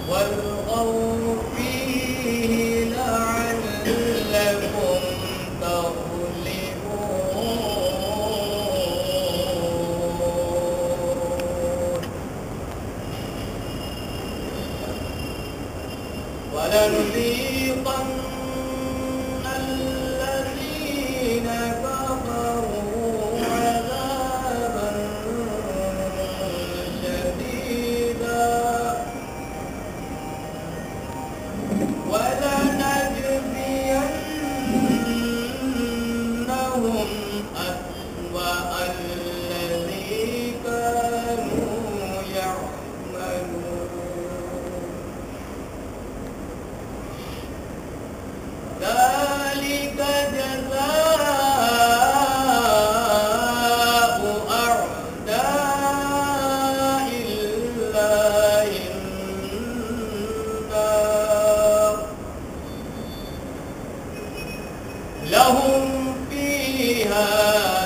والغوا فيه لعلكم تغلبون ولنذيقن الذين كفروا عذابا شديدا ولنجزينهم أسوأ الذي كانوا يعملون ذلك جزاء أعداء الله النار لهم فيها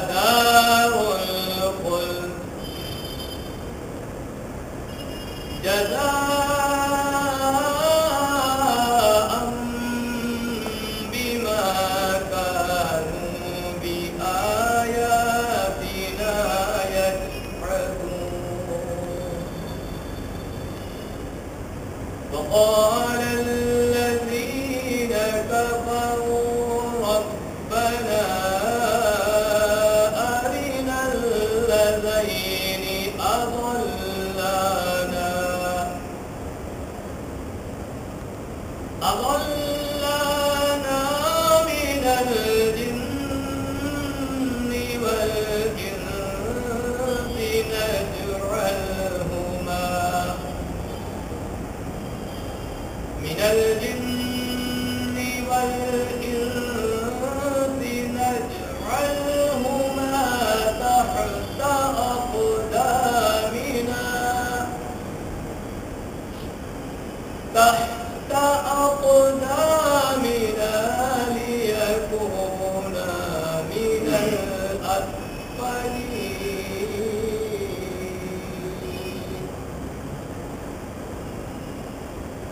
دار الخلد جزاء بما كانوا بآياتنا يجحدون وقال الذين كفروا ربنا أرنا الذين أضلانا من الجن والإنس نجعلهما تحت أقدامنا ليكونا من الأسفلين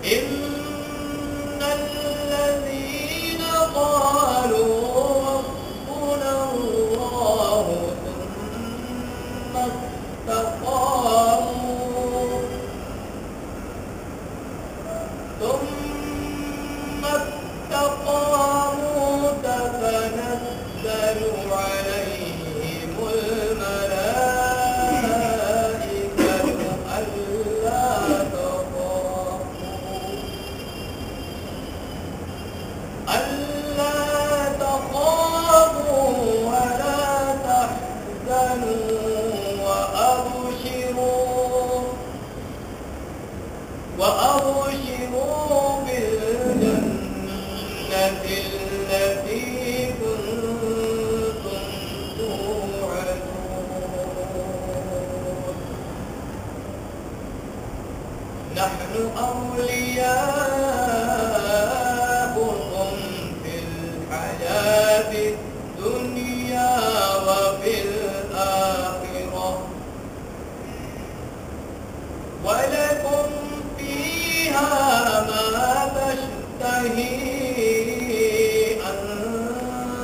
إن الذين قالوا ربنا الله ثم استقاموا تتنزل عليهم الملائكة ألا تخافوا ولا تحزنوا وأبشروا بالجنة التي كنتم توعدون نحن أولياؤكم في الحياة الدنيا وفي الآخرة ولكم فيها ما تشتهي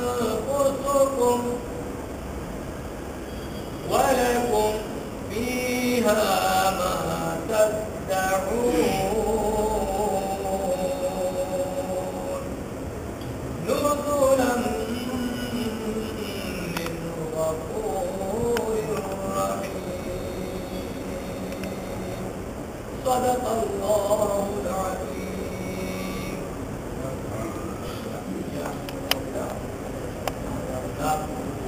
أنفسكم ولكم فيها ما تدعون نزلا من غفور رحيم صدق الله العظيم.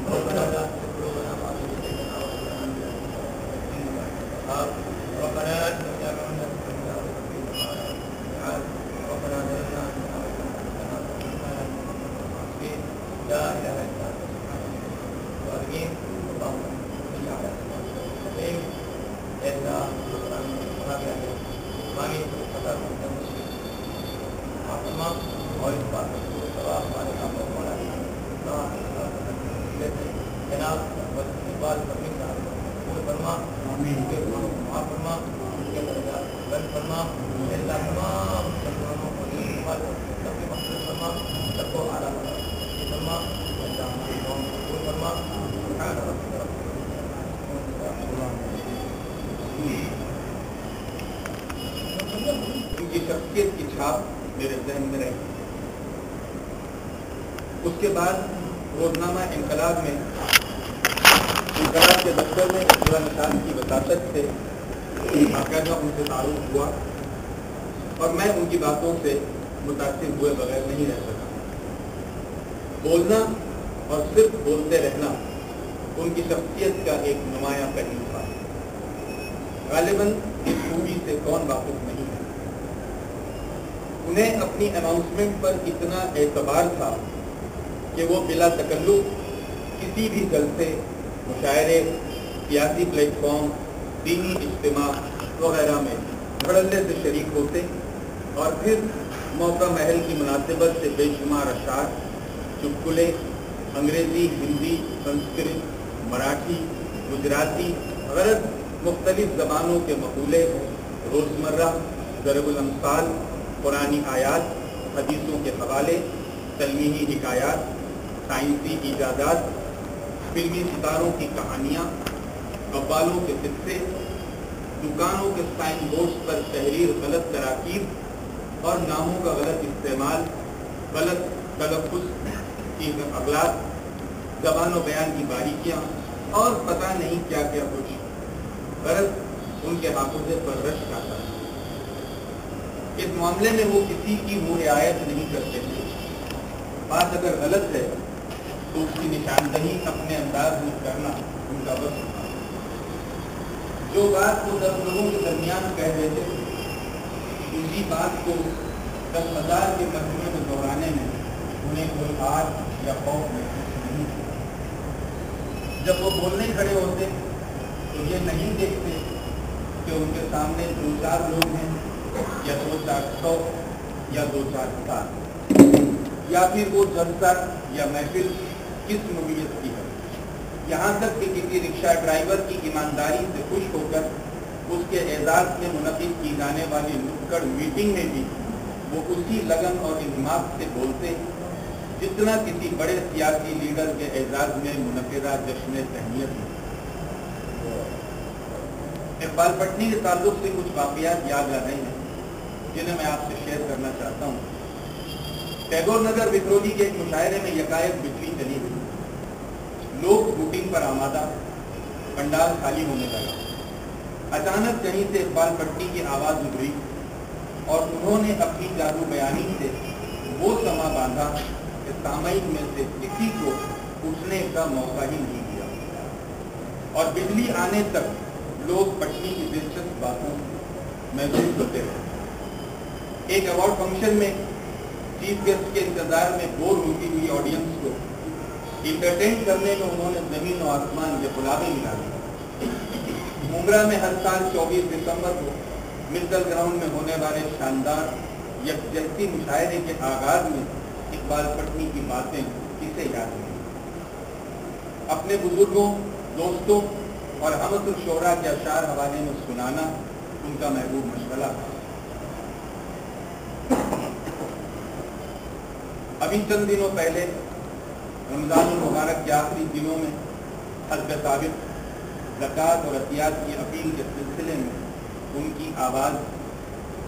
ربنا لا تزغ قلوبنا بعد إذ هديتنا وهب لنا من لدنك رحمة ربنا آتنا من لدنك ربنا ظلمنا أنفسنا لا إله إلا أنت سبحانك وأرجين اللهم صل على سيدنا محمد إلا آمين خطر عظمة وإثبات الصلاة على الأمر ولا جناب والاستقبال کرنے کا قبول فرما آمین کے معاف فرما کے درجات بلند فرما اللہ تمام مسلمانوں کو استقبال سب کے مقصد فرما سب کو اعلیٰ فرما اللہ ہماری قوم کو قبول فرما سبحان ربک رب ان کی شخصیت کی چھاپ میرے ذہن میں رہی. اس کے بعد روزنامہ انقلاب میں انقلاب کے دفتر میں عبداللہ نشان کی وساطت سے باقاعدہ ان سے تعارف ہوا اور میں ان کی باتوں سے متاثر ہوئے بغیر نہیں رہ سکا. بولنا اور صرف بولتے رہنا ان کی شخصیت کا ایک نمایاں پہلو تھا. غالباً اس خوبی سے کون واقف نہیں ہے. انہیں اپنی اناؤنسمنٹ پر اتنا اعتبار تھا کہ وہ بلا تکلف کسی بھی جلسے، مشاعرے، سیاسی پلیٹ فارم، دینی اجتماع وغیرہ میں دھڑلے سے شریک ہوتے اور پھر موقع محل کی مناسبت سے بے شمار اشعار، چٹکلے، انگریزی، ہندی، سنسکرت، مراٹھی، گجراتی، غرض مختلف زبانوں کے مقولے، روزمرہ ضرب الامثال، قرآنی آیات، حدیثوں کے حوالے، تلمیحی حکایات، سائنسی ایجادات، فلمی ستاروں کی کہانیاں، قوالوں کے قصے، دکانوں کے سائن بورڈز پر تحریر غلط تراکیب اور ناموں کا غلط استعمال، غلط تلفظ کی اغلاط، زبان و بیان کی باریکیاں اور پتہ نہیں کیا کیا کچھ. غرض ان کے حافظے پر رشک آتا ہے. اس معاملے میں وہ کسی کی وہ رعایت نہیں کرتے تھے. بات اگر غلط ہے تو اس کی نشاندہی اپنے انداز میں کرنا ان کا بس تھا. جو بات وہ 10 لوگوں کے درمیان کہہ رہے تھے اسی بات کو 10,000 کے مجموعے میں دہرانے میں انہیں کوئی آج یا خوف محسوس نہیں تھا. جب وہ بولنے کھڑے ہوتے تو یہ نہیں دیکھتے کہ ان کے سامنے 2-4 لوگ ہیں یا 2-400 یا 2-4 یا پھر وہ جلسہ یا محفل کس نوعیت کی ہے. یہاں تک کہ کسی رکشہ ڈرائیور کی ایمانداری سے خوش ہو کر اس کے اعزاز میں منعقد کی جانے والی نکڑ میٹنگ میں بھی وہ اسی لگن اور انہماک سے بولتے جتنا کسی بڑے سیاسی لیڈر کے اعزاز میں منعقدہ جشن تہنیت ہے. اقبال پٹنی کے تعلق سے کچھ واقعات یاد آ رہے ہیں جنہیں میں آپ سے شیئر کرنا چاہتا ہوں. ٹیگور نگر وکرولی کے ایک مشاعرے میں یکایک بجلی چلی گئی. لوگ شوٹنگ پر آمادہ، پنڈال خالی ہونے لگا. اچانک کہیں سے اقبال پٹنی کی آواز ابھری اور انہوں نے اپنی جادو بیانی سے وہ سما باندھا کہ سامعین میں سے کسی کو اٹھنے کا موقع ہی نہیں دیا اور بجلی آنے تک لوگ پٹنی کی دلچسپ باتوں محسوس ہوتے رہے. ایک ایوارڈ فنکشن میں چیف گیسٹ کے انتظار میں بور ہوتی ہوئی آڈینس کو انٹرٹین کرنے میں انہوں نے زمین و آسمان کے غلابے ملا دی. موگرا میں ہر سال 24 دسمبر کو مڈل گراؤنڈ میں ہونے والے شاندار یکجہتی مشاعرے کے آغاز میں اقبال پٹنی کی باتیں کسے یاد ہیں. اپنے بزرگوں، دوستوں اور ہمت الشعراء کے اشعار حوالے میں سنانا ان کا محبوب مشغلہ تھا. ابھی چند دنوں پہلے رمضان المبارک کے آخری دنوں میں حضرت ثابت زکوٰۃ اور عطیات کی اپیل کے سلسلے میں ان کی آواز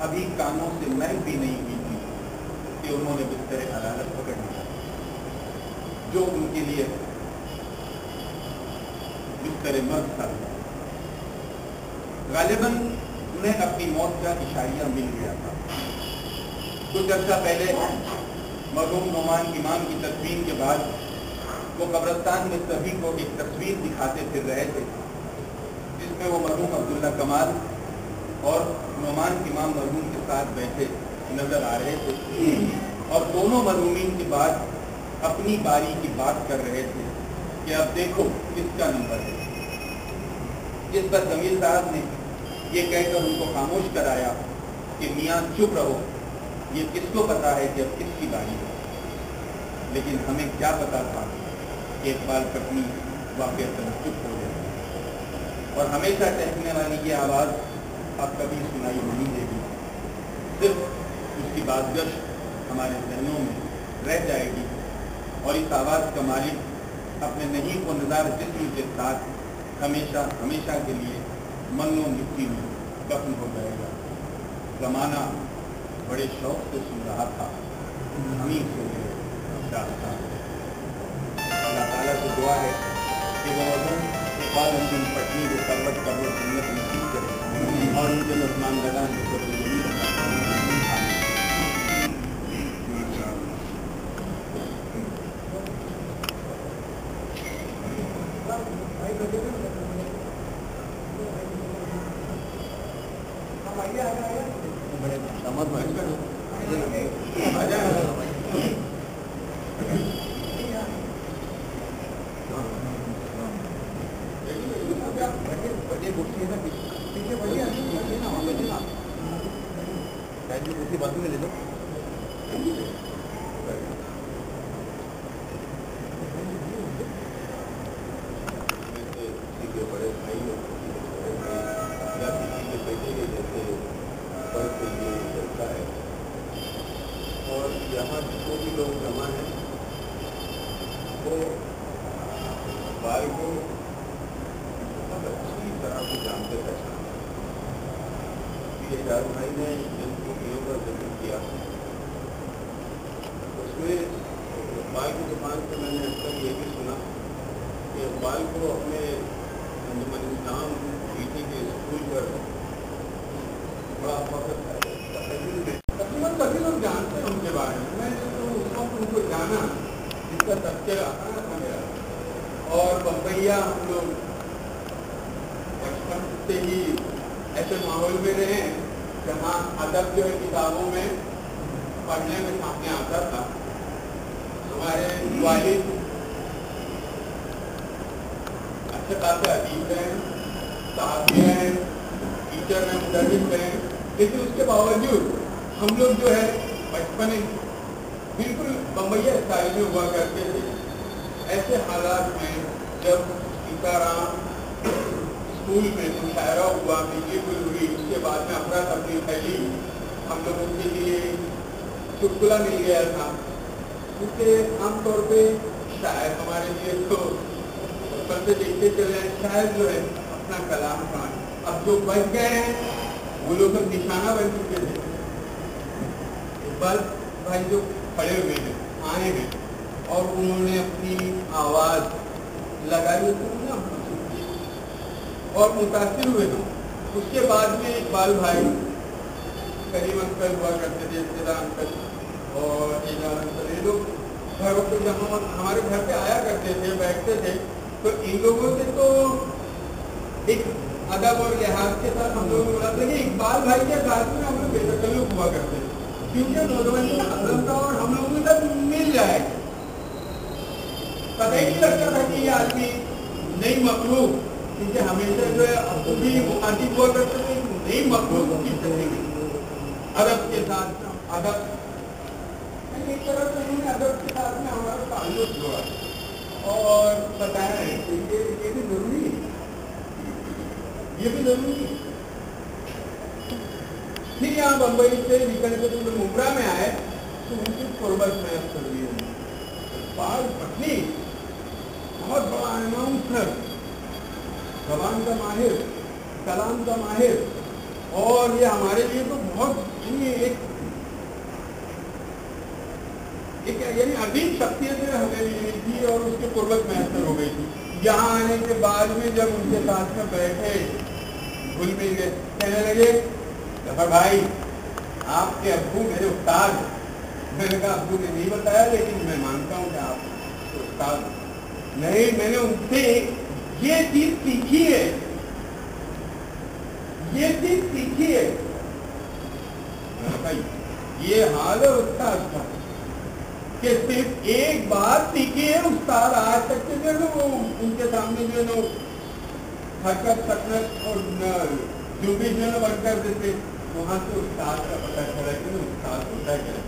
ابھی کانوں سے محو بھی نہیں ہوئی تھی کہ انہوں نے بستر عدالت پکڑ لیا، جو ان کے لیے بستر مرگ تھا۔ غالباً انہیں اپنی موت کا اشاریہ مل گیا تھا۔ کچھ عرصہ پہلے مرحوم نعمان امام کی تدفین کے بعد وہ قبرستان میں سبھی کو ایک تصویر دکھاتے پھر رہے تھے، جس میں وہ مرحوم عبداللہ کمال اور نعمان امام مرحوم کے ساتھ بیٹھے نظر آ رہے تھے، اور دونوں مرحومین کے بعد اپنی باری کی بات کر رہے تھے کہ اب دیکھو کس کا نمبر ہے۔ جس پر ضمیر صاحب نے یہ کہہ کر ان کو خاموش کرایا کہ میاں چپ رہو، یہ کس کو پتا ہے کہ اب کس کی باری ہے۔ لیکن ہمیں کیا پتا تھا کہ اقبال پٹنی واقعہ چپ ہو جائے، اور ہمیشہ ٹہکنے والی یہ آواز اب کبھی سنائی نہیں دے گی، صرف اس کی بازگشت ہمارے ذہنوں میں رہ جائے گی، اور اس آواز کا مالک اپنے نہیں کو نظار جسم کے ساتھ ہمیشہ ہمیشہ کے لیے من و مٹی میں دفن ہو جائے گا۔ زمانہ بڑے شوق سے سن رہا تھا، ہم ہی سو گئے۔ اللہ تعالیٰ سے دعا ہے کہ وہ اقبال الدین پٹنی کو سربت قبر سنت نصیب کرے اور ان کے مسلمان لگان کو اور بمبئیا ہم لوگ بچپن سے ہی ایسے ماحول میں رہے جہاں ادب جو ہے کتابوں میں پڑھنے میں سامنے آتا تھا۔ ہمارے والد اچھے خاصے ادیب ہیں، صحافی ہیں، ٹیچر ہیں، مدرس ہیں، لیکن اس کے باوجود ہم لوگ جو ہے بچپن بالکل بمبئیا اسٹائل میں ہوا کرتے تھے۔ ایسے حالات میں جب سیتارام اسکول میں مشاعرہ ہوا، بجلی گل ہوئی، اس کے بعد میں افراتفری پھیلی، ہم لوگوں کے لیے چٹکلا مل گیا تھا، کیونکہ عام طور پہ شاعر ہمارے لیے تو بچپن سے دیکھتے چلے ہیں، شاعر جو ہے اپنا کلام خان، اب جو بچ گئے ہیں وہ لوگ نشانہ بن چکے تھے۔ اقبال بھائی جو کھڑے ہوئے ہیں، آئے ہیں، اور انہوں نے اپنی آواز لگائی اور متاثر ہوئے ہیں۔ اس کے بعد میں اقبال بھائی، کریم انکل ہوا کرتے تھے، ابتدا انکل اور اعجاز انکل، یہ لوگ گھروں پہ جہاں ہمارے گھر پہ آیا کرتے تھے، بیٹھتے تھے، تو ان لوگوں سے تو ایک ادب اور لحاظ کے ساتھ ہم لوگوں کو بولا تھا کہ اقبال بھائی کے ساتھ میں ہم لوگ بے تکلف ہوا کرتے تھے، کیونکہ نوجوانی کا حضرت تھا اور ہم لوگوں کے ساتھ مل جائے، پتہ ہی نہیں لگتا تھا کہ یہ آدمی نئی مخلوق، کیونکہ ہمیشہ جو ہے اب بھی مخاطب ہوا کرتے تھے نئی مخلوق کی زندگی ادب کے ساتھ، ادب ایک طرح سے انہوں نے ادب کے ساتھ میں ہمارا تعلق جوڑا اور بتایا ہے کہ یہ بھی ضروری ہے، یہ بھی ضروری ہے۔ پھر یہاں بمبئی سے نکل کے جب ممبرا میں آئے تو ان کی قربت میں کر دی اقبال پٹنی بہت بڑا اناؤنسر، زبان کا ماہر، کلام کا ماہر، اور یہ ہمارے لیے تو بہت ایک یعنی عظیم شخصیت ہمیں ملی تھی اور اس کے قربت میسر ہو گئی تھی. یہاں آنے کے بعد میں جب ان کے ساتھ میں بیٹھے گھل مل گئے، کہنے لگے ظفر بھائی آپ کے ابو میرے استاد ہیں. میں نے کہا ابو نے نہیں بتایا لیکن میں مانتا ہوں کہ آپ استاد نہیں. میں نے ان سے یہ چیز سیکھی ہے، یہ چیز سیکھی ہے. یہ حال ہے استاد کا کہ صرف ایک بات سیکھی ہے استاد آج تک کے جو وہ ان کے سامنے جو ہے حرکت سکنت اور جو بھی جو ہے بن کر دیتے وہاں سے استاد کا پتہ چلا کہ استاد ہوتا کیا.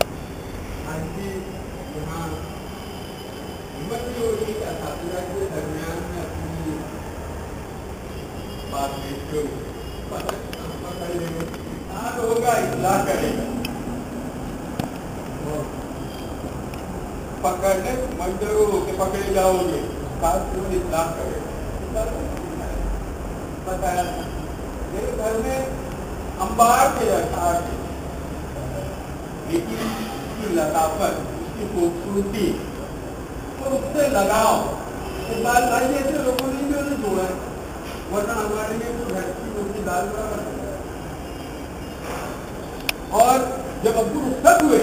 ہاں جی یہاں ہمت نہیں ہوتی کہ اساتذہ کے درمیان میں اپنی بات پیش کرو. پتہ لے گا استاد ہوگا اصلاح کرے گا، پکڑنے مجبور ہو کے پکڑے جاؤ گے استاد تمہیں اصلاح کرے گا. بتایا میرے گھر میں انبار کے اشعار تھے لیکن اس کی لطافت، اس کی خوبصورتی اور اس سے لگاؤ اس بات بھائی ایسے لوگوں نے بھی انہیں جوڑا ہے، ورنہ ہمارے لیے تو گھر کی روٹی دال برابر. اور جب ابو رخصت ہوئے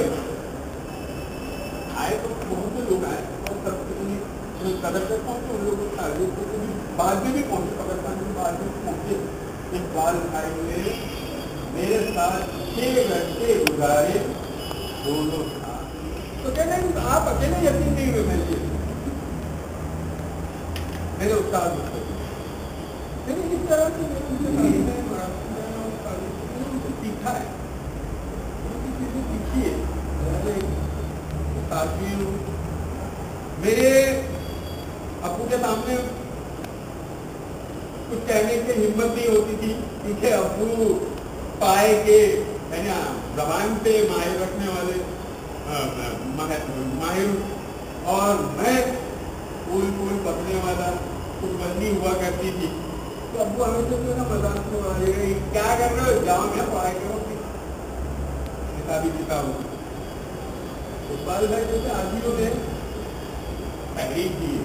آئے تو بہت سے لوگ آئے اور سب سے قدر کرتا ہوں کہ ان لوگوں کو تعریف کرتے ہوئے بعد میں بھی پہنچے، قبرستان میں بعد میں پہنچے. اقبال بھائی نے میرے ساتھ 6 گھنٹے گزارے دونوں ساتھ. تو کہتے ہیں آپ اکیلے یقین نہیں ہوئے میرے استاد اس طرح سے سیکھا ہے سیکھی ہے. میرے ابو کے سامنے کچھ کہنے کی ہمت نہیں ہوتی تھی کیونکہ ابو پائے کے زبان پہ ماہر رکھنے والے ماہر اور میں پھول پکنے والا کچھ بندی ہوا کرتی تھی. تو ابو ہمیں سے جو نا مذاق میں آ گئی کیا کر رہے ہو، جاؤ میں پڑھائی کرو کتابی کتاب. اقبال بھائی جیسے آدمیوں نے تحریک کی ہے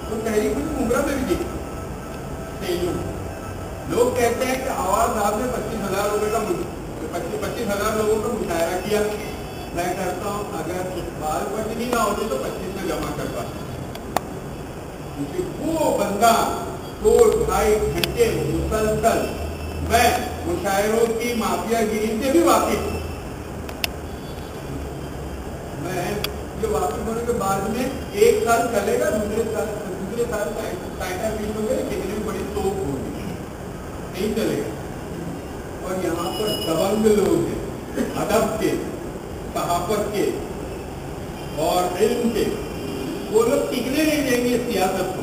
تو تحریک میں عمرہ میں بھی دیکھی. لوگ کہتے ہیں کہ آواز صاحب نے 25,000 روپے کا 25,000 لوگوں کا مشاعرہ کیا. میں کہتا ہوں اگر اقبال پر نہیں نہ ہوتے تو 25 میں جمع کرتا کیونکہ وہ بندہ 2-2.5 گھنٹے مسلسل میں مشاعروں کی مافیا گیری سے بھی واقف ہوں. میں جو واقف ہونے کے بعد میں 1 سال چلے گا، دوسرے سال ٹائٹا فیلڈ ہو گئے کتنے بھی بڑی توپ ہوگی نہیں چلے گا. اور یہاں پر دبنگ لوگ ہیں ادب کے، صحافت کے اور علم کے، وہ لوگ ٹکنے نہیں دیں گے سیاست کو.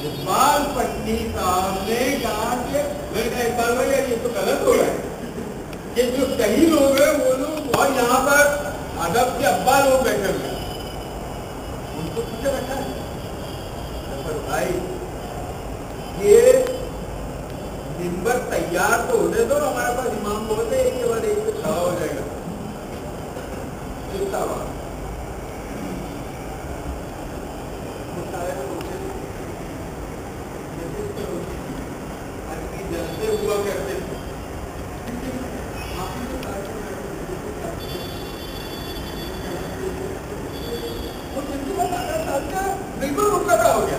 اقبال پٹنی صاحب نے کہا کہ میں نے اقبال بھائی یہ تو غلط ہو رہا ہے کہ جو صحیح لوگ ہیں وہ لوگ، اور یہاں پر ادب کے ابا لوگ بیٹھے ہوئے ان کو پیچھے رکھا ہے. بھائی یہ منبر تیار تو ہونے دو، ہمارے پاس امام بہت ہے، ایک کے بعد ایک سے کھڑا ہو جائے گا. جلسے ہوا کرتے تھے بالکل رکا ہو گیا،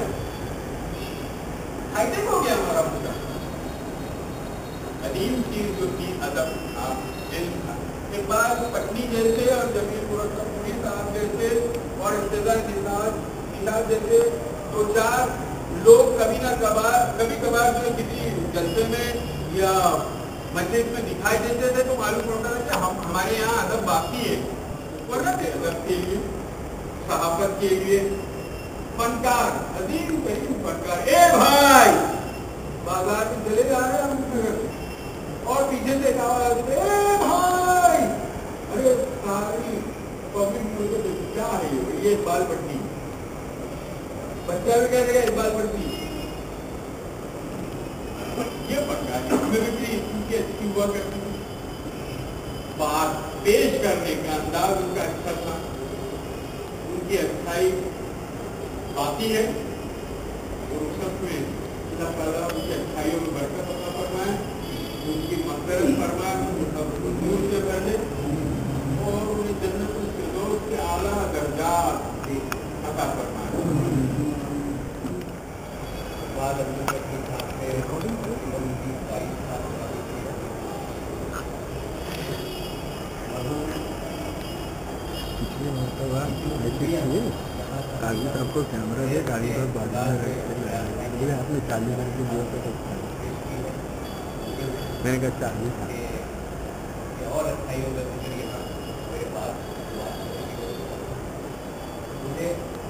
ہائیٹیک ہو گیا ہمارا پورا. قدیم چیز جو تھی ادب تھا، علم تھا. اقبال پٹنی جیسے اور جمیل پوری صاحب جیسے اور نثار جیسے 2-4 لوگ کبھی کبھار جو کسی جلسے میں یا مسجد میں دکھائی دیتے تھے تو معلوم ہوتا تھا کہ ہمارے یہاں ادب باقی ہے. ورنہ ادب کے لیے، صحافت کے لیے فنکار، عظیم ترین فنکار، اے بھائی بازار میں چلے جا رہے ہیں اور پیچھے سے آواز اے بھائی، ارے ساری پبلک کیا ہے یہ اقبال پٹنی. بچہ بھی کہتے ہیں اقبال پٹنی، ये बंगाली में भी इनकी अच्छी हुआ करती थी, बात पेश करने का अंदाज उनका अच्छा था, उनकी अच्छाई बाती है और सब में अल्लाह ताला उनकी अच्छाइयों में बरकत अता फरमाए, उनकी मग़फ़िरत फरमाए, उनको सब नूर से भर दे और उन्हें जन्नतुल फिरदौस के आला दर्जात अता फरमाए। बाद अब्दुल करीम साहब से उनकी 22 साल पिछले मरतबा ऐसे किए कागज आपको कैमरा है, गाड़ी पर बाजू में रखते बोले आपने चालू करके दिया तो मैंने कहा चालू था। और अच्छाई हो गई यहाँ मेरे पास मुझे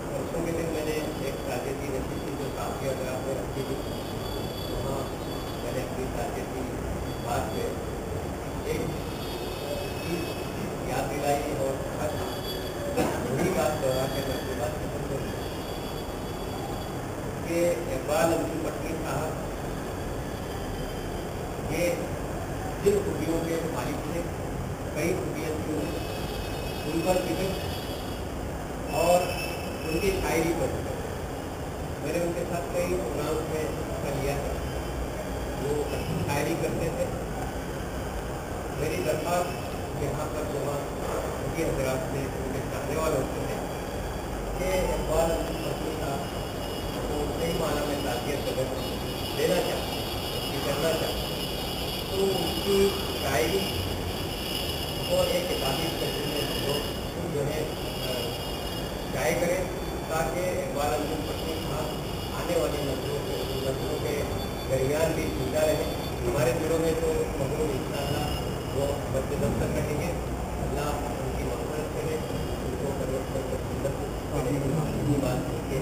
परसों के दिन मैंने एक ट्राजेडी रखी थी जो काफ़ी अगर आपने रखी थी, वहाँ मैंने अपनी ट्राजेडी बात में एक चीज़ याद दिलाई और कहा था वही बात दोहरा के मैं अपनी बात खत्म करूँ कि इकबाल अब्दुल पटनी साहब ये जिन खूबियों के मालिक थे, कई खूबियाँ थी उन पर फिक्र और उनकी शायरी पर मैंने उनके साथ कई प्रोग्राम में हिस्सा लिया था। वो अच्छी शायरी करते थे। मेरी दरख्वास्त यहाँ पर जमा उनकी हजरात से उनके चाहने वालों से है कि इकबाल अब्दुल पटनी साहब को सही माना में ताक़ियत अगर देना चाहते हैं, करना चाहते हैं तो उनकी शायरी को एक किताबी शक्ल में लोग जो है शाये करें ताकि इकबाल अब्दुल पटनी साहब आने वाली नस्लों के दरमियान भी जिंदा रहे। हमारे दिलों में तो मखलूक इंशाअल्लाह वो बददम तक रहेंगे। अल्लाह उनकी मग़फ़िरत करे, उनको परवरदिगार को सुन्नत बात करके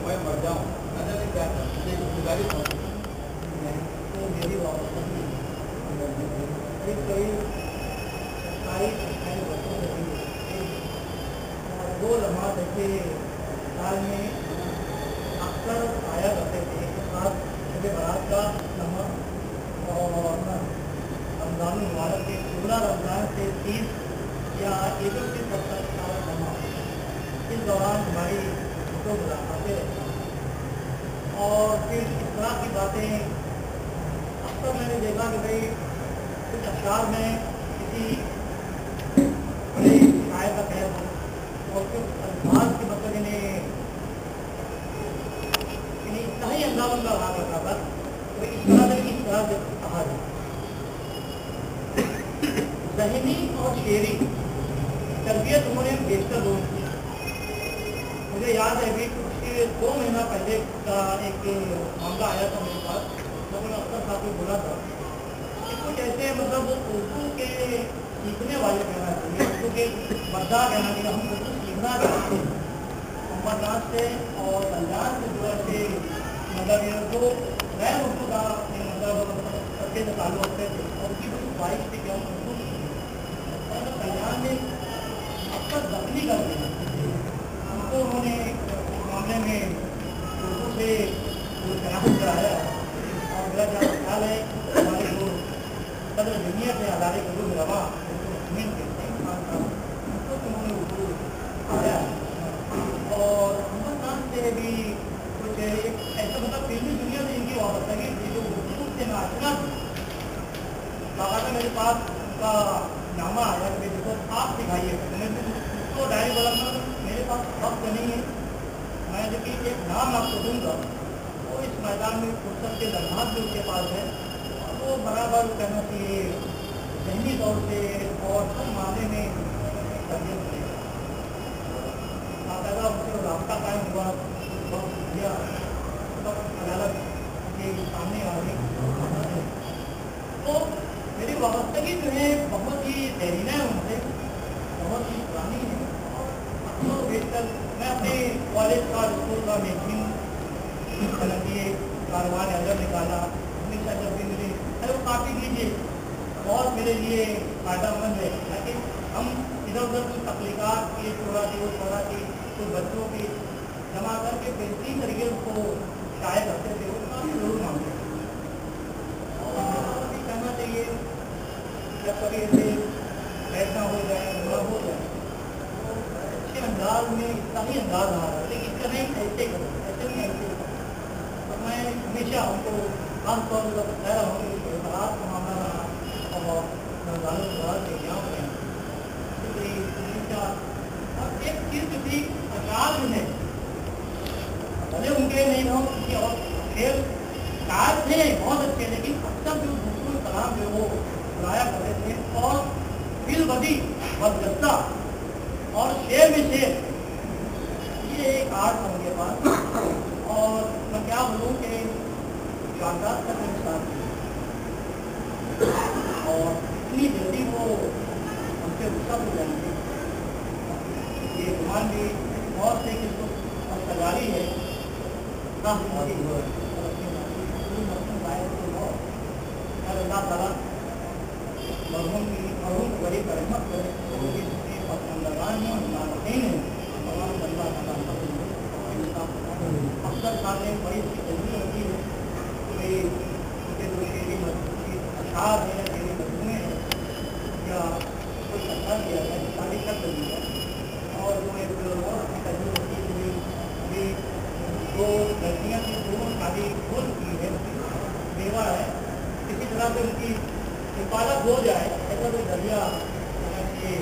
मैं मर जाऊँ मैंने क्या गुजारिश तो मेरी वो लम्हा जैसे साल में अक्सर आया करते थे एक साथ मुझे बारात का लम्हा और रमज़ान मुबारक के 16 रमज़ान से 30 या 31 तक का लम्हा, इस दौरान हमारी तो मुलाकातें रहती हैं और फिर इस तरह की बातें अक्सर मैंने देखा कि भाई कुछ अशआर में किसी बड़े शायर का कहर हो और कुछ अल्फाज के मतलब इन्हें इतना ही अंदाज उनका रहा करता था तो इस तरह से कहा जाए। ज़हनी और शेरी तरबियत उन्होंने बेहतर लोग की। मुझे याद है अभी कुछ 2 महीना पहले का एक मामला आया था मेरे पास, तो मैंने अक्सर साथ में बोला था कि कुछ ऐसे मतलब उर्दू के सीखने वाले कहना चाहिए, उर्दू के मद्दार कहना चाहिए, हम उर्दू सीखना चाहते हैं अम्बरनाथ से और पंजाब से जो ऐसे मतलब ये जो गैर उर्दू का मतलब सबके से ताल्लुक रखते थे और उनकी कुछ ख्वाहिश थी कि हम उर्दू सीखें। कल्याण में अक्सर दखली कर देना हमको उन्होंने मामले में उर्दू से जो शनाख्त कराया और मेरा जहाँ ख्याल है हमारे जो सदर दुनिया से हज़ारे करूँ रवा उनको उन्होंने उर्दू आया और हिंदुस्तान से भी कुछ एक ऐसा मतलब फिल्मी दुनिया से इनकी वाबस्तगी थी जो उर्दू से नाचना थी। बाकायदा मेरे पास उनका नामा आया कि देखो आप सिखाइए, मैंने उसको डायरी बना मेरे पास वक्त नहीं है, मैं लेकिन एक नाम आपको दूंगा वो इस मैदान में फुर्सत के दरमाद भी उसके पास है और वो बराबर कहना चाहिए ज़हनी तौर से और हर मामले में तरबियत करेगा। बाकायदा उनसे रब्ता कायम हुआ, देखकर मैं अपने कॉलेज का स्कूल का मैगजीन ये कारोबार अदब निकाला, हमेशा जब भी मुझे अरे वो काफ़ी कीजिए, बहुत मेरे लिए फ़ायदामंद है। ताकि हम इधर उधर कुछ तकलीफ़ात ये थोड़ा थी वो थोड़ा थी कुछ बच्चों की जमा करके बेहतरीन तरीके उसको शायद करते थे, वो काफ़ी ज़रूर मांगते और भी कहना चाहिए जब कभी ऐसे बैठना हो जाए हुआ हो जाए तो अच्छे अंदाज में इतना ही अंदाज आ रहा है, लेकिन इसका नहीं ऐसे करो, ऐसे नहीं ऐसे करो। तो मैं हमेशा हमको खासतौर पर बता रहा हूँ कि रात का मामला रहा और रमजान मुबारक के यहाँ पे और एक चीज़ किसी अचार में भले उनके नहीं हो किसी और खेल कार थे बहुत अच्छे, लेकिन अक्सर जो दूसरों कलाम जो वो बुलाया करते थे और दिल बदी बदगस्ता और शेर में शेर, ये एक आर्ट है उनके पास। और मैं क्या बोलूँ कि शानदार का साथ और इतनी जल्दी वो हमसे गुस्सा हो जाएंगे, ये गुमान भी बहुत से किसको और सजारी है अल्लाह ताला मरहूम को बड़ी रहमत करे और लगान अक्सर खाने में बड़ी सी जल्दी होती है कि उनके जो शेरी अशार है या शेरी मजमूए हैं या कोई अच्छा दिया है शादी कर दी है और वो एक और अपनी तजवीज़ होती है अभी दो लड़कियाँ की दोनों शादी हो चुकी है, बेवा है, किसी तरह से उनकी हिफाजत हो जाए ऐसा कोई दरिया चाहिए।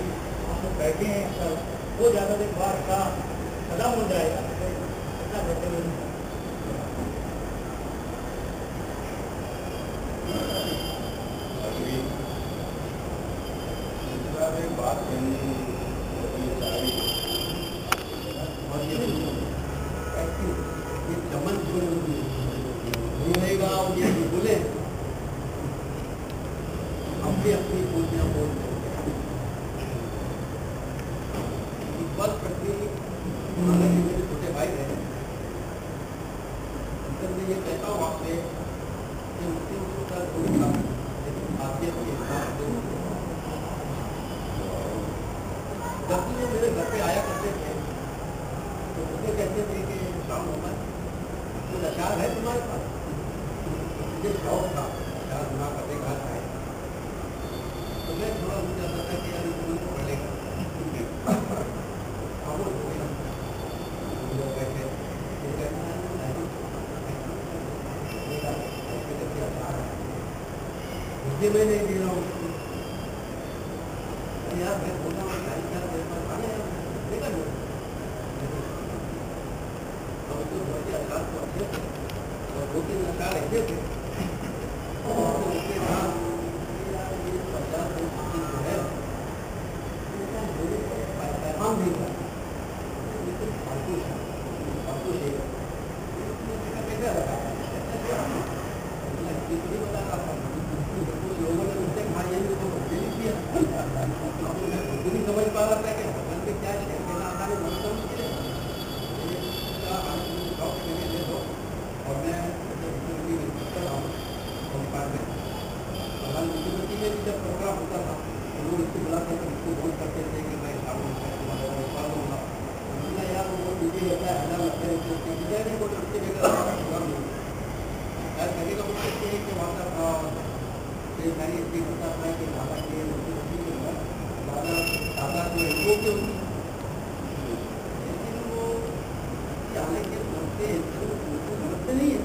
हम लोग बैठे हैं सर हो जाता तो एक बार का खत्म हो जाएगा ऐसा बैठे हुए एक बात कहनी और ये चमन जो घूमेगा और ये बोले हम भी अपनी बोलियाँ बोलते हैं। इकबाल पटनी हालांकि मेरे छोटे भाई रहे, मैं ये कहता हूँ आपसे कि मुस्लिम का थोड़ी सा लेकिन खासियत के हिसाब से जब भी वो मेरे घर पे आया करते थे तो मुझे कहते थे कि शाम मोहम्मद कुछ अशार है तुम्हारे पास? मुझे शौक था अशार सुना करते घर आए तो मैं थोड़ा मुझे आता था कि यार इसमें तो पड़ेगा खामोश हो गया लोग बैठे वो कहते मुझे मैं नहीं दे रहा हूँ यार मैं बोल रहा हूँ मेरे पास आ गया देखा जो और उसको बड़े अशार को अच्छे थे और दो तीन अशार ऐसे थे और उसके बाद ये 50 जो है पैगाम नहीं था फालतू शेर कैसे रखा नहीं बता रहा था कुछ लोगों ने मुझसे कहा यही तो किया नहीं समझ पा रहा था कि भगवान के क्या शेर के नाम आने मन समझ के ले दो और मैं कर रहा हूँ यूनिवर्सिटी में भी जब प्रोग्राम होता था तो लोग इसको बुलाते थे, इसको बोल करते थे कि मैं दूंगा यार वो मुझे होता है हल्ला लगता है नहीं कोई लड़के प्रोग्राम नहीं कहने का मतलब ये है कि वहाँ का सारी इसकी होता है कि दादा के दादा दादा को वो के लेकिन वो हालांकि समझते नहीं है,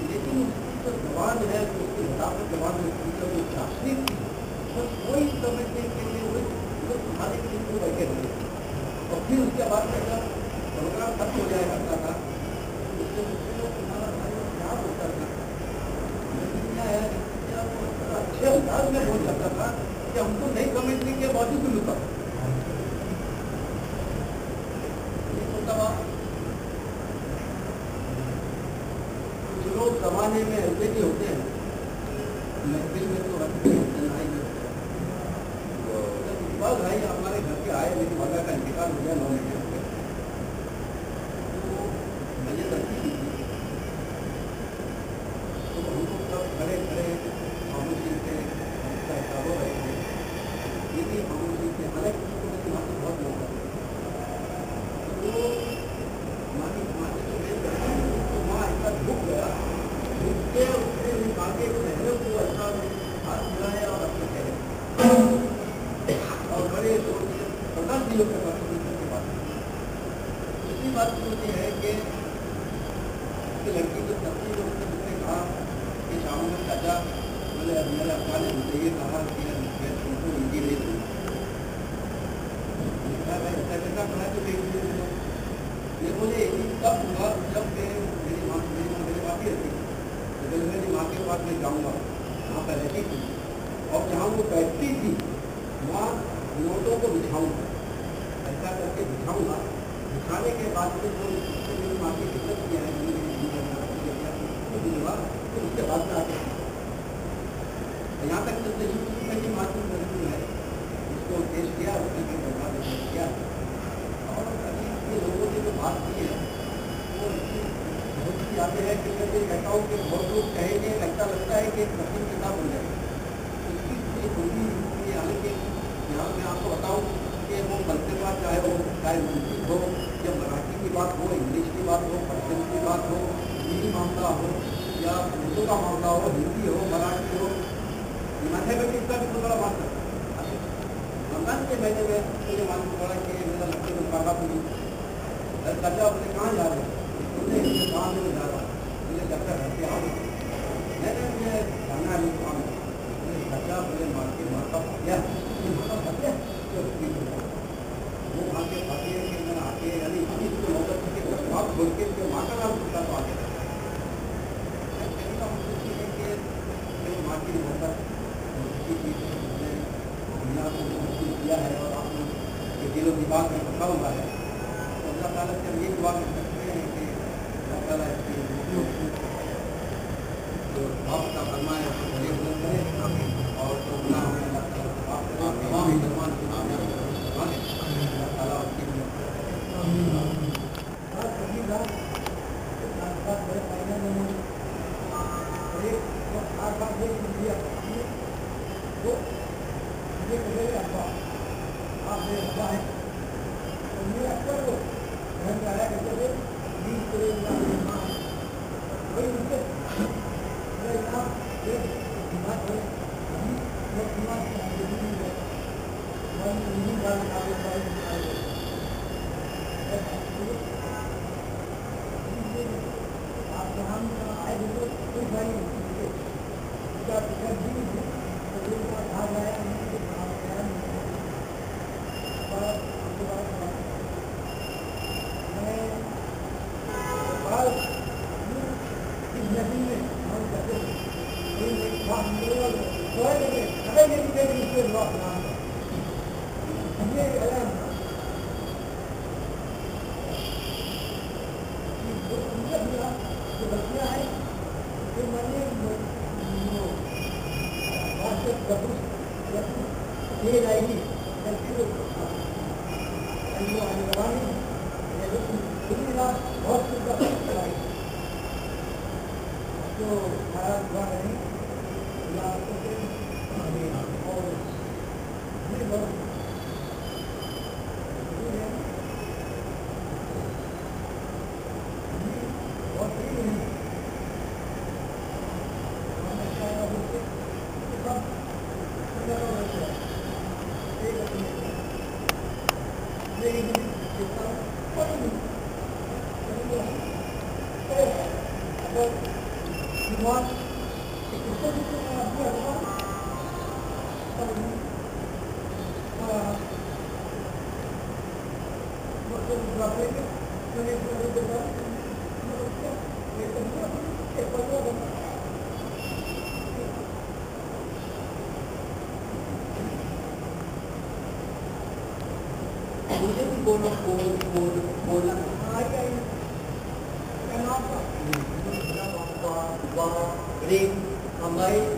लेकिन उसकी जो जवान है उसके हिसाब से जवान जो दार्शनिक थी बस वही समझने के लिए वो तुम्हारे के लिए बैठे रहे और फिर उसके बाद में जब प्रोग्राम खत्म हो जाया करता था उससे तुम्हारा भाई क्या होता था अच्छे अंदाज में बोल जाता था कि हमको नहीं समझने के बावजूद भी लुका कुछ लोग जमाने में ऐसे भी होते हैं महफिल में तो नहीं होते इकबाल भाई हमारे घर पे आए, लेकिन बाबा का इंतकाल हो गया 9 महीने बात होती है कि लड़की को सबसे जो उसने कहा कि शाम में चाचा बोले मेरे अब्बा ने मुझे ये कहा कि मैं तुमको हिंदी दे दूँ। ऐसा कैसा कहा तो ये मुझे एक दिन तब हुआ जब मेरी माँ मेरे पास ही रहती तो जब मेरी माँ के पास मैं जाऊँगा वहाँ पर रहती थी और जहाँ वो बैठती थी वहाँ नोटों को बिछाऊँगा, ऐसा करके बिछाऊँगा। बिछाने के बाद में जो मेरी माँ की दिक्कत किया है तो उसके बाद में आगे यहाँ तक तो मेरी माँ की मजबूर है उसको पेश किया, उसने के बता किया। और अभी ये लोगों ने जो बात की है वो बहुत सी आते हैं कि मैं ये कहता हूँ कि बहुत लोग कहेंगे, ऐसा लगता है कि एक नकली किताब हो जाएगी उसकी पूरी होगी। हालांकि यहाँ मैं आपको बताऊँ कि वो बल्तेवा चाहे मुंशी हो या मराठी की बात हो, इंग्लिश की बात हो, पर्शियन की बात हो, हिंदी मामला हो या उर्दू का मामला हो, हिंदी हो, मराठी हो, मैंने भी इसका भी बड़ा बात करता है। रमजान के महीने में मुझे मालूम पड़ा कि मेरा लड़के को काका पूरी चाचा अपने कहाँ जा रहे हैं, उन्हें काम में जा रहा मुझे चाचा घर पे आओ, मैंने मुझे जाना है काम में चाचा बोले माँ के माँ का भाग्या माँ का भाग्या वो वहाँ के भाग्य के मैंने आके यानी अभी तो नौबत के बात बोल के माँ का नाम सुनता तो आगे माँ की मोहब्बत दुनिया को दिया है और आपने ये दिलो दिमाग में रखा हुआ है तो अल्लाह ताला से हम ये दुआ कर सकते हैं कि अल्लाह ताला इसकी जो आपका फरमाया है बड़े बुलंद करे और जो गुनाह हमें अल्लाह ताला माफ करे, तमाम मुसलमान की अल्लाह ताला उसकी मुझे भी बोलना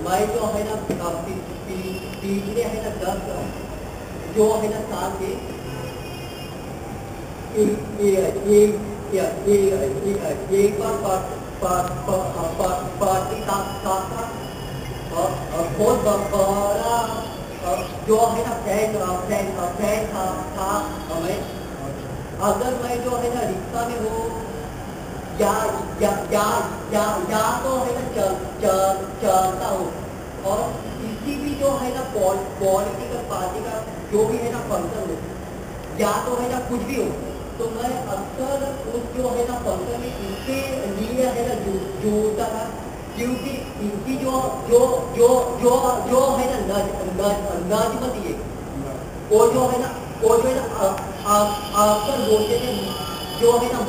मैं जो है ना पिछले है ना 10 जो है ना साल के एक बार पार्टी का बहुत बड़ा जो है ना फ्रेंड था हमें। अगर मैं जो है ना रिक्शा में हो या तो है ना चलता हूँ और किसी भी जो है ना पॉलिटिकल पार्टी का जो भी है ना फंक्शन हो या तो है ना कुछ भी हो तो मैं अक्सर उस जो है ना फंक्शन में इनके लिए है ना जोड़ता था, क्योंकि इनकी जो जो जो जो जो है ना नाजमती है, वो जो है ना अक्सर बोलते थे जो है ना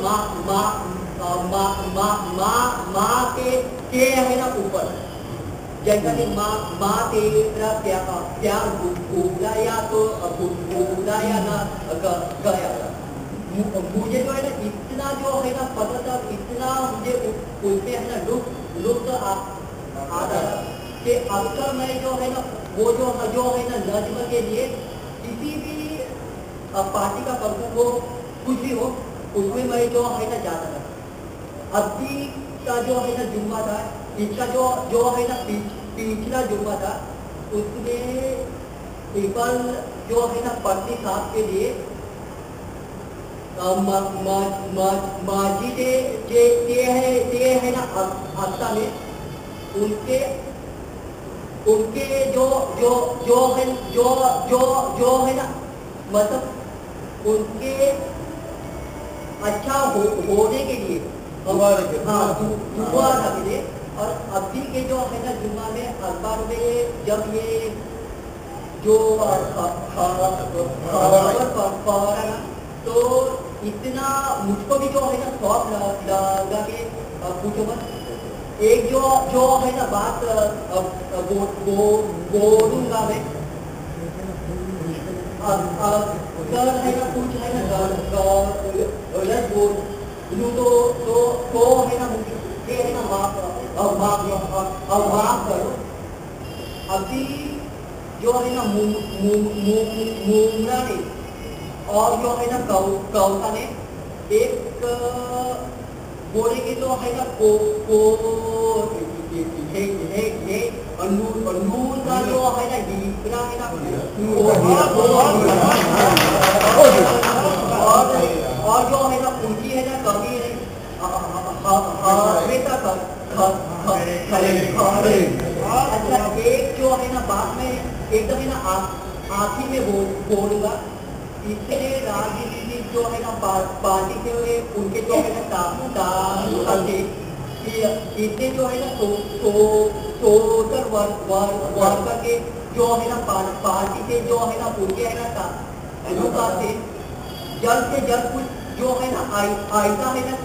माँ के है ना ऊपर, जैसा कि माँ तेरा प्यार भूलाया तो भूलाया ना गया। मुझे जो है ना इतना जो है ना पता था, इतना मुझे उसमें है ना लुत्फ आता था कि अक्सर मैं जो है ना वो जो है ना नज्म के लिए किसी भी पार्टी का फंक्शन हो, कुछ भी हो, उसमें मैं जो है ना जाता था। अभी का जो है ना जुम्मा था, इसका जो है ना पिछला जुम्मा था, उसमें इकबाल जो है ना पत्नी साहब के लिए माजी है ना हफ्ता में उनके जो है ना मतलब उनके अच्छा होने के लिए दुआ के लिए। और अभी के जो है ना जुम्मा में अखबार में जब ये जो खबर ना, तो इतना मुझको भी जो है ना शौक लगा के पूछो मत। एक जो है ना बात बोलूंगा मैं, अगर है ना कुछ है ना गलत बोलूं तो है ना मुझे है ना माफ करो। अभी जो है ना मुमरा ने और जो है ना कौसा ने एक बोलेंगे तो है ना नूर का जो है ना हीरा है ना, और जो है ना उनकी है ना कमी है हमेशा अच्छा। एक जो है ना बात में एकदम है ना आखिर में बोलूंगा, इसलिए राजनीति जो है ना पार्टी से उनके जो है ना इसने जो है ना सोशल वर्कर के जो है ना पार्टी से जो है ना उनके है ना अनुसार से जल्द कुछ जो है ना ऐसा है ना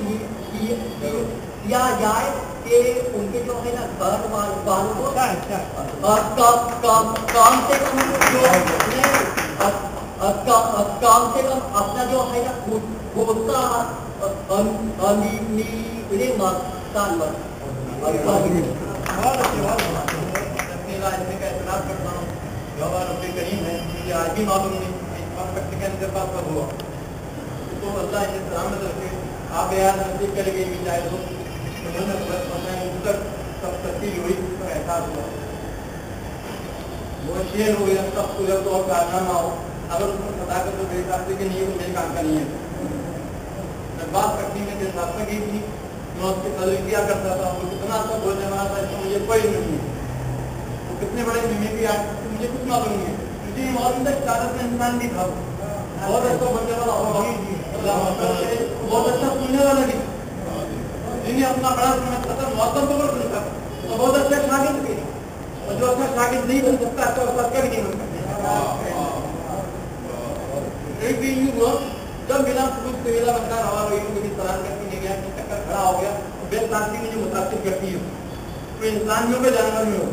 किया जाए कि उनके जो है ना घर वालों को काम से कम अपना जो है ना गुस्सा करीब है, मुझे आज भी मालूम नहीं के अंदर बात कब हुआ, तो अल्लाह इन्हें सलामत रखे। आप यार नसीब करेंगे कि चाहे तो सब तस्वीर हुई तो एहसास हुआ, वो शेर हो या सब कुछ तो और कारनामा हो, अगर उसको पता कर तो मेरे हिसाब से कि नहीं वो मेरे काम का नहीं है। मैं बात करती में मेरे साथ में गई थी, मैं उसके कदर किया करता था, वो कितना अच्छा बोलने वाला था इसको मुझे कोई नहीं है, वो कितने बड़े निमे भी आज मुझे कुछ मालूम नहीं है। मुझे मालूम था चालक में इंसान भी था, बहुत अच्छा बोलने वाला होगा, बहुत अच्छा सुनने वाला भी, जिन्हें अपना बड़ा समझता था मौसम को सुनता तो बहुत अच्छा शागिर्द भी, और जो अच्छा शागिर्द नहीं बन सकता तो उसका भी नहीं बन सकता। एक दिन यूँ हुआ जब बिना कुछ मिला बंदा हवा रही मुझे सलाम करके नहीं गया, चक्कर खड़ा हो गया, बेसाख्ती मुझे मुतासिर करती है, तो इंसान में हो जानवर में हो,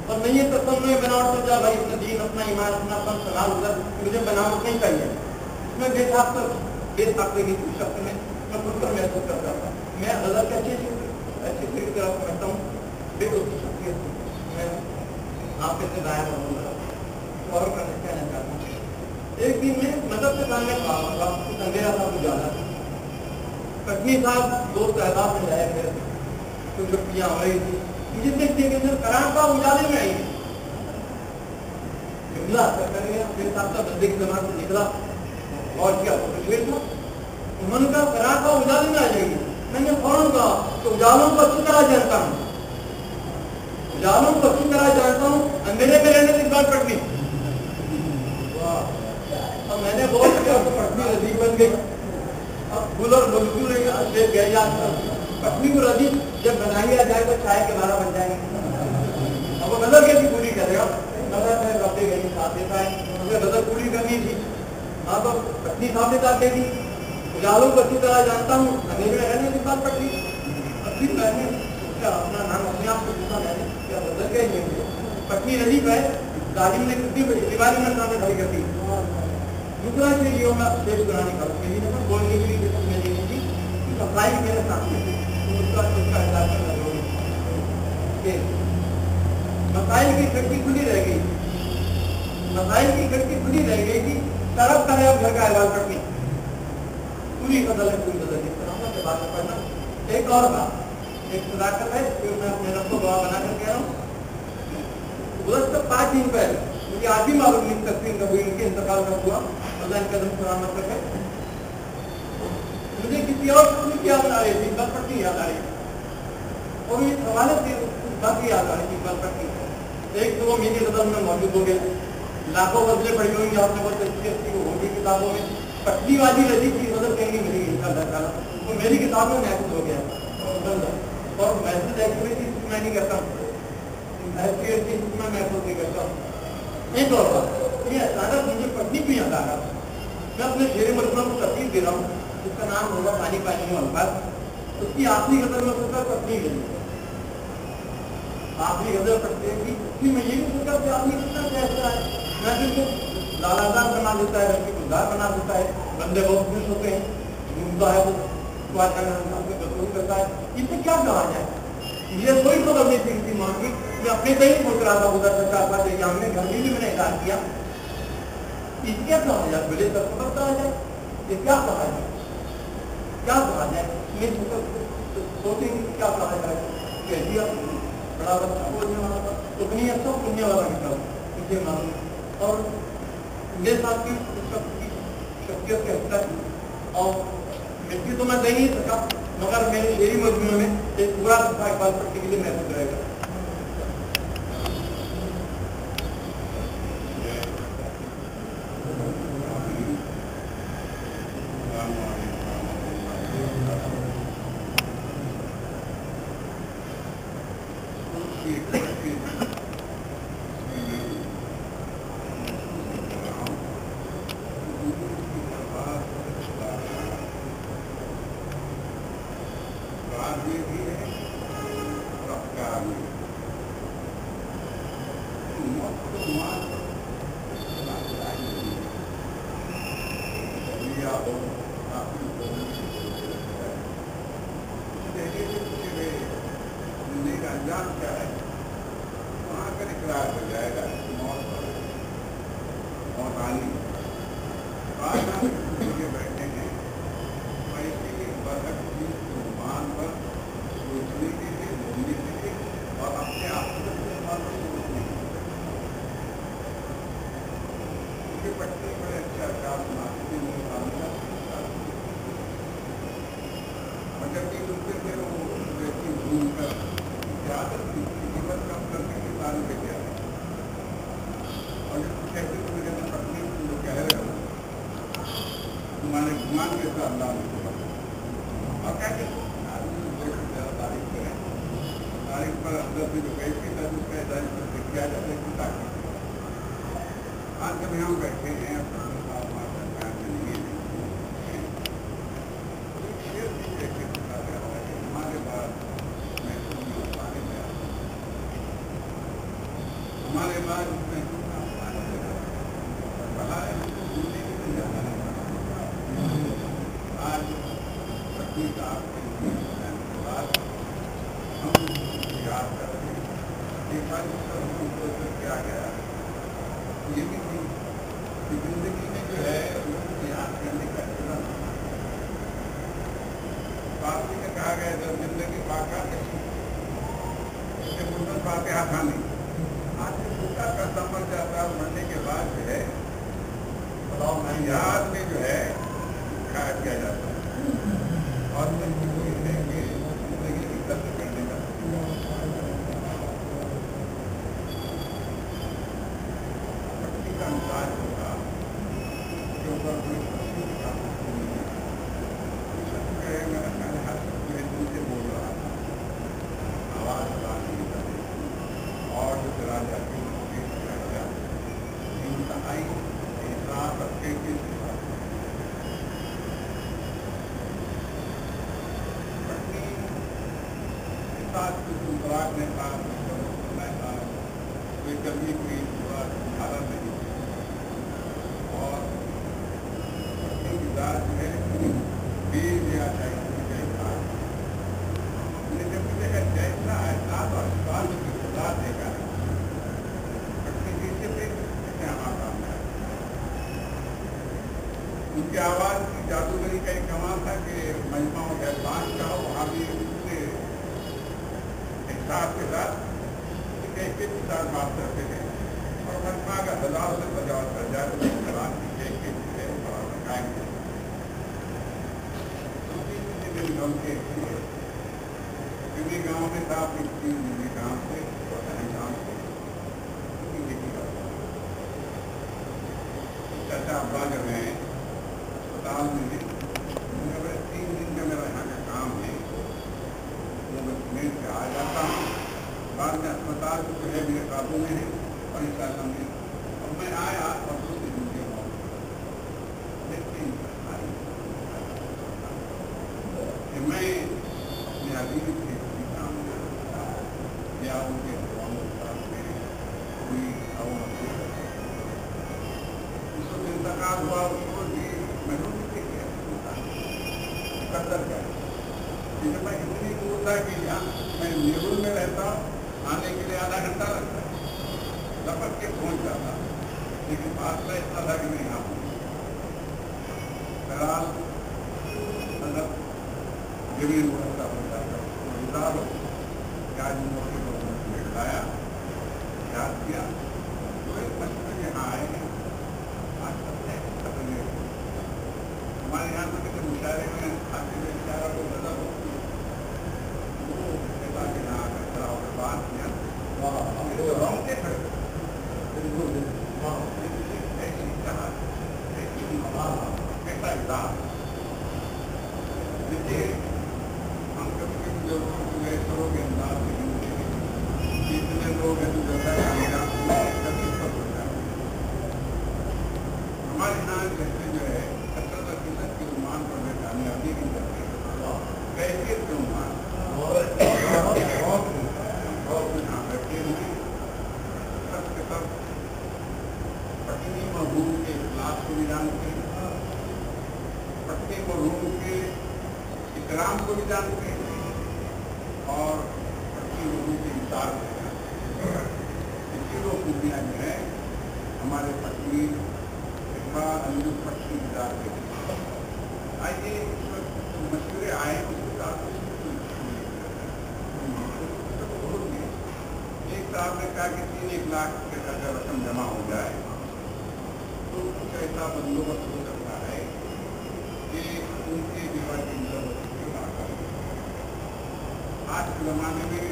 और नहीं है तो सब में बनावट हो जा भाई, अपना दीन अपना ईमान अपना अपन सलाम उधर मुझे बनावट नहीं चाहिए। मैं बेसाख्ते की शब्द में मैं खुद पर महसूस करता था, मैं हजरत अच्छी तरह समझता हूँ, बेदोस्ती शख्सियत मैं आपके से गायब रहूँगा और कहना चाहता हूँ। एक दिन में मतलब के सामने अंधेरा था, उजाला था, कटनी साहब दोस्त एहसास में जाए थे, तो छुट्टियाँ हो रही थी, मुझे देखते कि सर करान का उजाले में आई मेरे साथ का बंदे की जमात से निकला और क्या तस्वीर था, उन्होंने कहा करान का उजाले में आ जाएगी। मैंने फौरन कहा कि उजालों को अच्छी तरह जानता हूँ, उजालों को अच्छी तरह जानता हूँ, अंधेरे में रहने से बात पड़ती। अब मैंने बहुत किया तो पटनी नजदीक बन गई, गुल और मजदूर से गए जाते पत्नी को रजी जब बनाई आ जाए तो चाय के 12 बज जाएंगे। अब वो नजर कैसी पूरी करेगा? नजर में कपड़े गई साथ देता है, उसे नजर पूरी करनी थी। हाँ तो पत्नी सामने काट देगी। उजालों को अच्छी तरह जानता हूँ, अंधेरे में रहने की बात पड़ती। पत्नी मैंने क्या अपना नाम अपने आप को पूछा, मैंने क्या बदल गए नहीं। पत्नी रजी है गाड़ी में कितनी दीवारी में सामने खड़ी करती। दूसरा चीज ये मैं शेष बनाने का बोलने के लिए मैं देनी थी कि सफाई मेरे सामने उसका इलाज करना जरूरी। मसाइल की खिड़की खुली रह गई, मसाइल की खिड़की खुली रह गई कि तरफ का है अब घर का अहवाल पढ़नी पूरी बदल है, पूरी बदल इस तरह से बात पढ़ना। एक और बात, एक सदाकत है जो मैं अपने रब को गवाह बनाकर कह रहा हूँ। गुज़श्ता 5 दिन पहले मुझे आज भी मालूम नहीं तस्वीर कभी इनके इंतकाल का हुआ, अल्लाह इनका कदम सलामत रखे। मुझे किसी और चीज की याद आ रही थी, इकबाल पट्टी याद आ रही थी और ये सवाल से बात की याद आ रही थी इकबाल पट्टी। एक तो वो मेरी गजल में मौजूद हो गया, लाखों गजलें पढ़ी होंगी आपने, बहुत अच्छी अच्छी होगी किताबों में। पटनी वाली रजी की गजल कहीं मिली इंशाअल्लाह, तो मेरी किताब में महसूस हो गया। और महसूस एक्टिविटी मैं नहीं करता हूँ, ऐसी मैं महसूस नहीं करता हूँ। एक और बात, ये अचानक मुझे पत्नी भी याद आ रहा। मैं अपने शेर मजमा को तरतीब दे रहा हूँ, जिसका नाम होगा पानी पानी में अल्फाज। उसकी आखिरी गजल में सोचा पत्नी गई, आखिरी गजल पत्नी की मैं ये भी सोचा कि आदमी कितना कैसा है, मैं जिनको लालादार बना देता है, रखी गुलदार बना देता है, बंदे बहुत खुश होते हैं, घूमता है वो करता है, इससे क्या कहा जाए? मुझे कोई खबर नहीं थी किसी माँ की, मैं अपने से ही सोच रहा था उधर से 4-5 एग्जाम में, घर में भी मैंने ऐलान किया। इससे क्या कहा जाए? मुझे सब खबर कहा जाए, ये क्या कहा जाए, क्या कहा जाए? मैं सोचेंगे क्या कहा जाए, कह दिया बड़ा बच्चा बोलने वाला था, तो नहीं अच्छा सुनने वाला निकला मुझे मालूम। और मेरे साथ की शख्सियत का हिस्सा थी और मिट्टी तो मैं दे नहीं सका, मगर मेरे शेरी मजमून में एक पूरा सफा इकबाल पट्टी के लिए महसूस रहेगा। अंजाम क्या है, वहाँ का इकरार हो जाएगा मौत और आनी बाद में बैठे हैं। मैं इसीलिए बरकत की जुबान पर सोचने के लिए, बोलने के लिए और अपने आप को सोचने के लिए उनके पट्टी बड़े अच्छे अचार सुनाते थे। और जबकि उनके फिर वो व्यक्ति घूम कर आदत थी कीमत कम करने के बारे में क्या है। और जब कहते तो मेरे पत्नी जो कह रहे हो तुम्हारे गुमान के साथ लाभ और क्या तारीख पर है, तारीख पर अंदर से जो कैसी था उसका इजाजत किया जाता है ताकि आज जब यहाँ बैठे हैं हमारे बाद हमारे बाद उसमें कितना बढ़ा है, आज पत्नी का आपके बाद हम याद कर रहे हैं। एक बार क्या गया ये भी थी कि जिंदगी में जो है उसको याद करने का फारसी में कहा गया जब जिंदगी पाका इससे मुद्दत बातें आसानी करता मर जाता है, मरने के बाद जो है याद में जो है खाया किया जाता है और कोई है जिंदगी की कदर करने का पट्टी का अनुसार होगा के ऊपर कोई साथ खुराक नहीं था, कोई कमी कोई हालत नहीं थी। और गुजरात में बीज या जैसा जैसा एहसास और विश्वास की गुजरात देगा उनकी आवाज़ की जादूगरी का एक कमाल था कि महिमा और एहसास का हो, वहाँ भी उससे एहसास के साथ कैसे के साथ बात करते थे। और महिमा का हजार से बजा जवान की कैसे है कायम क्योंकि गाँव में था अपनी गाँव से गाँव से चाचा अब्बा जब हैं अस्पताल में 3 दिन का मेरा यहाँ का काम है, वो मैं मिनट से आ जाता हूँ। बाद में अस्पताल जो है मेरे काबू में है और इस साल में अब मैं आया और 2 दिन के बाद मैं अपने अभी से काम या उनके कोई उसको इंतकाल हुआ, उसको भी महसूस कदर क्या जैसे मैं इतनी दूर था कि मैं नेहरू में रहता, आने के लिए आधा घंटा लगता, लपट के पहुंच जाता, लेकिन फासला इतना था कि नहीं आ बहरहाल मतलब जमीन का बता लो क्या मौके पर लाया याद किया तो एक मशहूर यहाँ आए हैं। हमारे यहाँ तो किसी मुशायरे में आके इशारा को बदल वो यहाँ आकर खड़ा होकर बात किया तो रोंगटे खड़े ऐसी कहा कैसा इलाज देखिए हम कभी कभी जो ऐसों के अंदाज जितने लोग हैं तो कभी हमारे यहाँ जैसे जो है 70% की उम्मान पर में कामयाबी की करते हैं कैसे क्यों मान यहाँ बैठे हुए सबके सब पत्नी और रूम के इखलास को भी जानते हैं, पत्नी को रूम के इकराम को भी जानते हैं और पत्नी रूम के इंसार को जानते हैं। इसकी दो खूबियाँ जो है हमारे पत्नी पक्षी गुजारते हैं। आइए मशवरे आए उसके साथ एक साहब ने कहा कि 3-1 लाख के अगर रकम जमा हो जाए तो कुछ ऐसा बंदोबस्त हो सकता है कि उनके विवाह की आज के जमाने में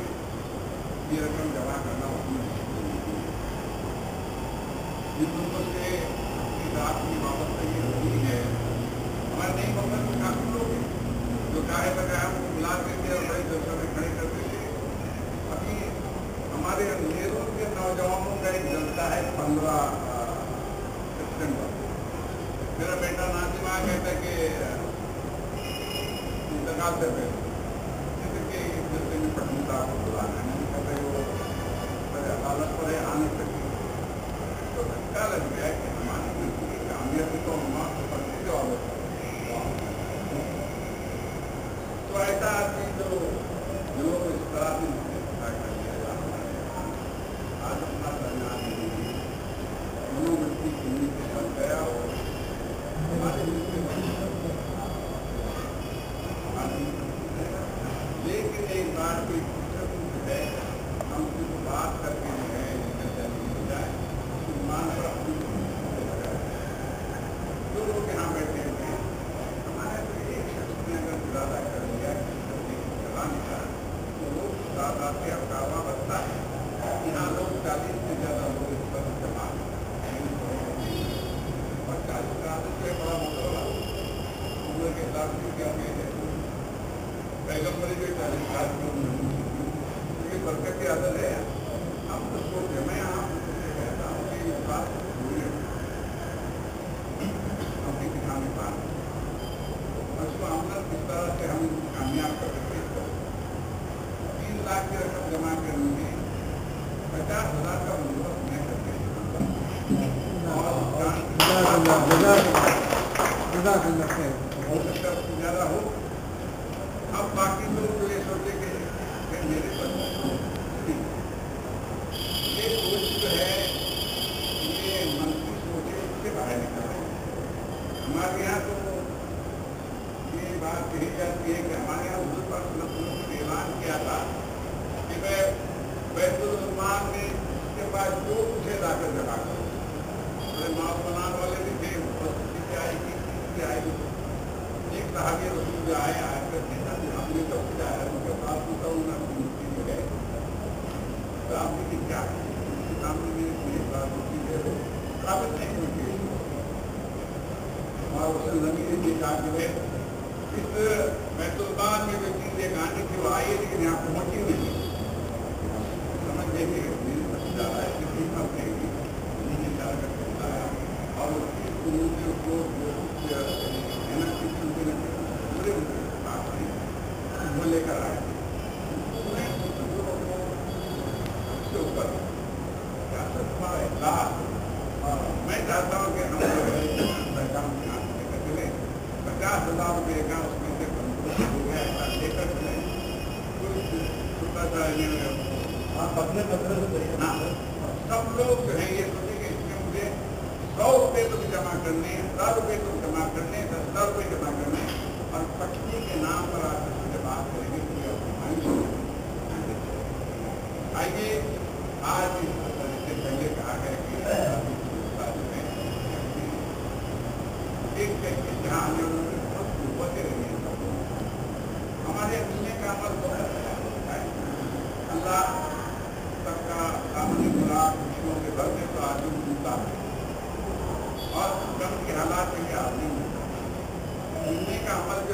ये रकम जमा करना उतना जिन लोगों से अपनी बाबत से ये होती है हमारे नहीं मतलब काफी लोग हैं जो चाहे बजाय हमको मिला देते और बड़ी दर्शा में खड़े करते थे। अभी हमारे नेहरू के नौजवानों का एक जलसा है 15 सितंबर। मेरा बेटा नाजिम आ कहता है कि इंतकाल से पहले जैसे कि इस जलसे में पटनी साहब को बुलाना है कहते वो अदालत पर आ नहीं सके तो धक्का लग गया कि तो ऐसा आदमी जो लोग इस तरह से आज अपना मनोवृत्ति हिंदी से बन गया और लेकिन एक बात कोई है हम सिर्फ बात करके जो है हो जाए मान पर जो लोग यहाँ बैठे हुए हमारे एक शख्स ने अगर इरादा कर लिया चलाने का तो लोग ज्यादा से अफगावा बनता है। यहाँ लोग 40 से ज्यादा लोग इस पर जमा और 40 का से बड़ा मतलब उम्र के साथ भी क्या है पैगम्बरी के 40 साल की बरकत की आदत है। हम तो सोचे मैं यहाँ कहता हूँ कि इस बात उसको हमने किस तरह से हम कामयाब कर सकते हैं। 3 लाख की रकम जमा करने में 50,000 का बंदोबस्त मैं करके हो सकता है उससे ज्यादा हो। अब बाकी लोग तो ये सोचे कि मेरे पर ये सोच जो है ये मन की सोच है, इससे बाहर निकल रहे हैं। हमारे यहाँ तो ये बात कही जाती है कि हमारे यहाँ हुजूर पाक सल्लल्लाहु अलैहि वसल्लम ने ऐलान किया था कि मैं बैतुल माल में उसके पास जो कुछ है लाकर जमा करो। माल बनाने वाले भी थे, उपस्थिति से आएगी, आएगी। एक सहाबी रसूल जो आए आकर देखा कि हमने कब जाया उनके पास पूछा उन्होंने मूर्ति जो है तो आपने की क्या है उसके सामने मेरी बात होती है काबिल नहीं होती है। और उसने नबी ने देखा कि वे इस बैतुल्माल में जो चीजें गाने की वो आई है लेकिन यहाँ पहुंची नहीं। समझ देंगे मेरे सबसे ज्यादा है कि भीमा कहेगी नीचे चार कर सकता है और उसकी मूर्ति को वो लेकर आए उसके ऊपर मैं चाहता हूँ कि हम सरकार लेकर चले 50,000 रुपये का उसमें से ऐसा लेकर चले छोटा सा सब लोग जो है ये सोचे कि इसमें मुझे 100 रुपये तो जमा करने 1000 रुपये तो जमा करने 10,000 रुपये जमा करने और पत्नी के नाम पर आप से बात करेंगे कि आइए आज इससे पहले कहा गया कि एक जहाँ बहुत होते रहे हमारे अपने का अमल बहुत अच्छा है। अल्लाह सबका सामने बुरा खुशियों के घर में तो आदमी मिलता है और कम के हालात में आदमी मिलने का अमल जो